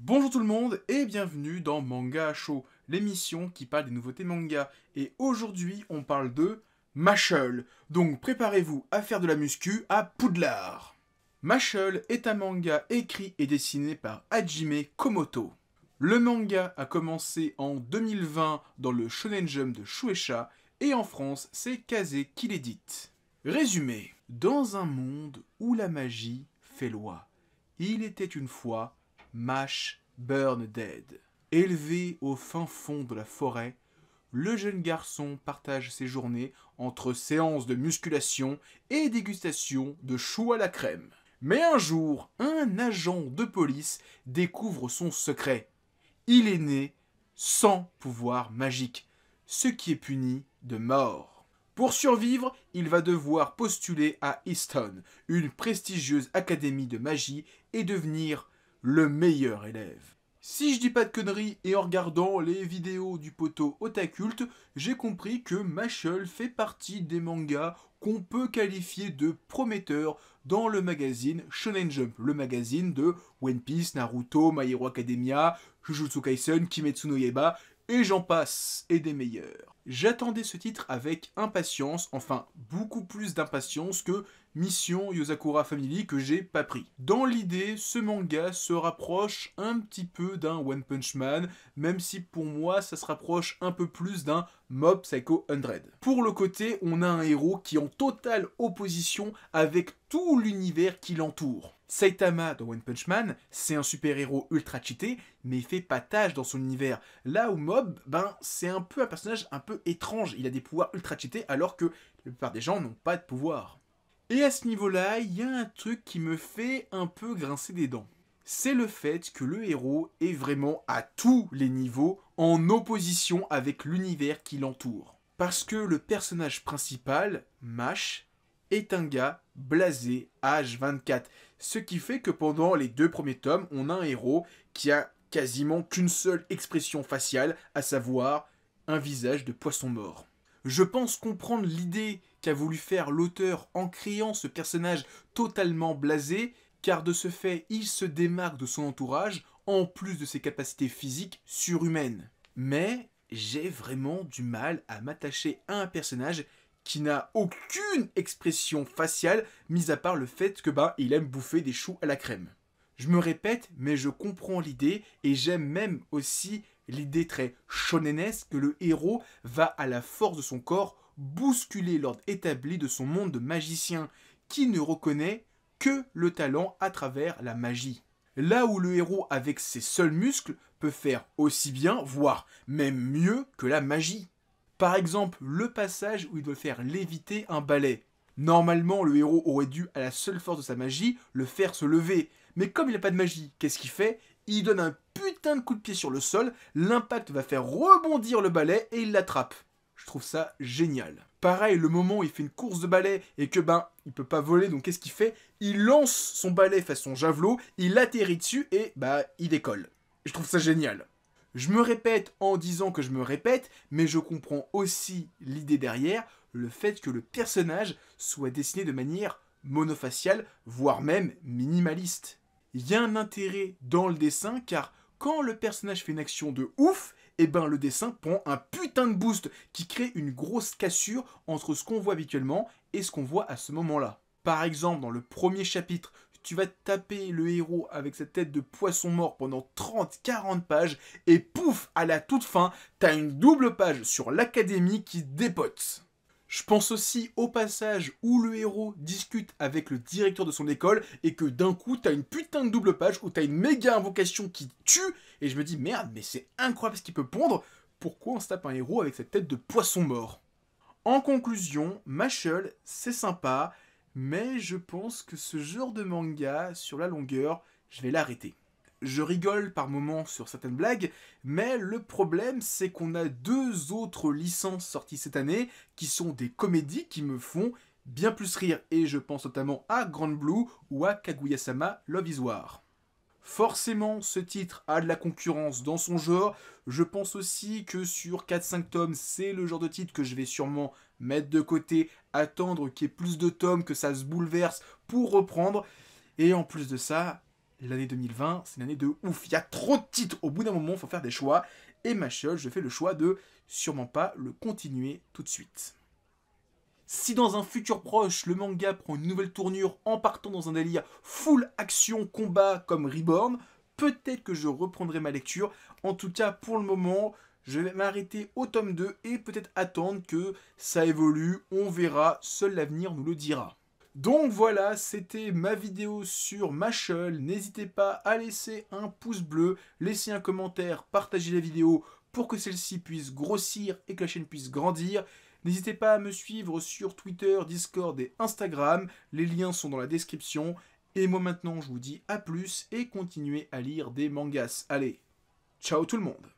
Bonjour tout le monde et bienvenue dans Manga Show, l'émission qui parle des nouveautés manga. Et aujourd'hui on parle de Mashle, donc préparez-vous à faire de la muscu à Poudlard. Mashle est un manga écrit et dessiné par Hajime Komoto. Le manga a commencé en 2020 dans le Shonen Jump de Shueisha et en France c'est Kaze qui l'édite. Résumé, dans un monde où la magie fait loi, il était une fois Mash Burn Dead. Élevé au fin fond de la forêt, le jeune garçon partage ses journées entre séances de musculation et dégustation de choux à la crème. Mais un jour, un agent de police découvre son secret. Il est né sans pouvoir magique, ce qui est puni de mort. Pour survivre, il va devoir postuler à Easton, une prestigieuse académie de magie, et devenir le meilleur élève. Si je dis pas de conneries et en regardant les vidéos du poteau Otakult, j'ai compris que Mashle fait partie des mangas qu'on peut qualifier de prometteurs dans le magazine Shonen Jump, le magazine de One Piece, Naruto, My Hero Academia, Jujutsu Kaisen, Kimetsu no Yaiba, et j'en passe, et des meilleurs. J'attendais ce titre avec impatience, enfin beaucoup plus d'impatience que Mission Yozakura Family que j'ai pas pris. Dans l'idée, ce manga se rapproche un petit peu d'un One Punch Man, même si pour moi ça se rapproche un peu plus d'un Mob Psycho 100. Pour le côté, on a un héros qui est en totale opposition avec tout l'univers qui l'entoure. Saitama dans One Punch Man, c'est un super-héros ultra cheaté, mais il fait pas tâche dans son univers. Là où Mob, c'est un peu un personnage un peu étrange. Il a des pouvoirs ultra cheatés alors que la plupart des gens n'ont pas de pouvoir. Et à ce niveau-là, il y a un truc qui me fait un peu grincer des dents. C'est le fait que le héros est vraiment à tous les niveaux en opposition avec l'univers qui l'entoure. Parce que le personnage principal, Mash, est un gars blasé H24. Ce qui fait que pendant les 2 premiers tomes, on a un héros qui a quasiment qu'une seule expression faciale, à savoir un visage de poisson mort. Je pense comprendre l'idée qu'a voulu faire l'auteur en créant ce personnage totalement blasé, car de ce fait, il se démarque de son entourage, en plus de ses capacités physiques surhumaines. Mais j'ai vraiment du mal à m'attacher à un personnage qui n'a aucune expression faciale, mis à part le fait que il aime bouffer des choux à la crème. Je me répète, mais je comprends l'idée, et j'aime même aussi l'idée très shonenesque que le héros va à la force de son corps bousculer l'ordre établi de son monde de magicien, qui ne reconnaît que le talent à travers la magie. Là où le héros avec ses seuls muscles peut faire aussi bien, voire même mieux que la magie. Par exemple, le passage où il doit faire léviter un balai. Normalement, le héros aurait dû, à la seule force de sa magie, le faire se lever. Mais comme il n'a pas de magie, qu'est-ce qu'il fait ? Il donne un putain de coup de pied sur le sol, l'impact va faire rebondir le balai et il l'attrape. Je trouve ça génial. Pareil, le moment où il fait une course de balai et que il peut pas voler, donc qu'est-ce qu'il fait ? Il lance son balai façon javelot, il atterrit dessus et il décolle. Je trouve ça génial. Je me répète en disant que je me répète, mais je comprends aussi l'idée derrière, le fait que le personnage soit dessiné de manière monofaciale, voire même minimaliste. Il y a un intérêt dans le dessin, car quand le personnage fait une action de ouf, le dessin prend un putain de boost qui crée une grosse cassure entre ce qu'on voit habituellement et ce qu'on voit à ce moment-là. Par exemple, dans le premier chapitre, tu vas taper le héros avec sa tête de poisson mort pendant 30-40 pages et pouf, à la toute fin, t'as une double page sur l'académie qui dépote. Je pense aussi au passage où le héros discute avec le directeur de son école et que d'un coup t'as une putain de double page où t'as une méga invocation qui tue et je me dis merde mais c'est incroyable ce qu'il peut pondre, pourquoi on se tape un héros avec cette tête de poisson mort? En conclusion, Mashle c'est sympa, mais je pense que ce genre de manga, sur la longueur, je vais l'arrêter. Je rigole par moments sur certaines blagues, mais le problème c'est qu'on a 2 autres licences sorties cette année qui sont des comédies qui me font bien plus rire, et je pense notamment à Grand Blue ou à Kaguya-sama Love is War. Forcément, ce titre a de la concurrence dans son genre. Je pense aussi que sur 4-5 tomes, c'est le genre de titre que je vais sûrement mettre de côté, attendre qu'il y ait plus de tomes, que ça se bouleverse pour reprendre. Et en plus de ça, l'année 2020, c'est une année de ouf. Il y a trop de titres. Au bout d'un moment, il faut faire des choix. Et Mashle, je fais le choix de sûrement pas le continuer tout de suite. Si dans un futur proche, le manga prend une nouvelle tournure en partant dans un délire full action combat comme Reborn, peut-être que je reprendrai ma lecture. En tout cas, pour le moment, je vais m'arrêter au tome 2 et peut-être attendre que ça évolue. On verra, seul l'avenir nous le dira. Donc voilà, c'était ma vidéo sur Mashle. N'hésitez pas à laisser un pouce bleu, laisser un commentaire, partager la vidéo pour que celle-ci puisse grossir et que la chaîne puisse grandir. N'hésitez pas à me suivre sur Twitter, Discord et Instagram. Les liens sont dans la description. Et moi maintenant, je vous dis à plus et continuez à lire des mangas. Allez, ciao tout le monde!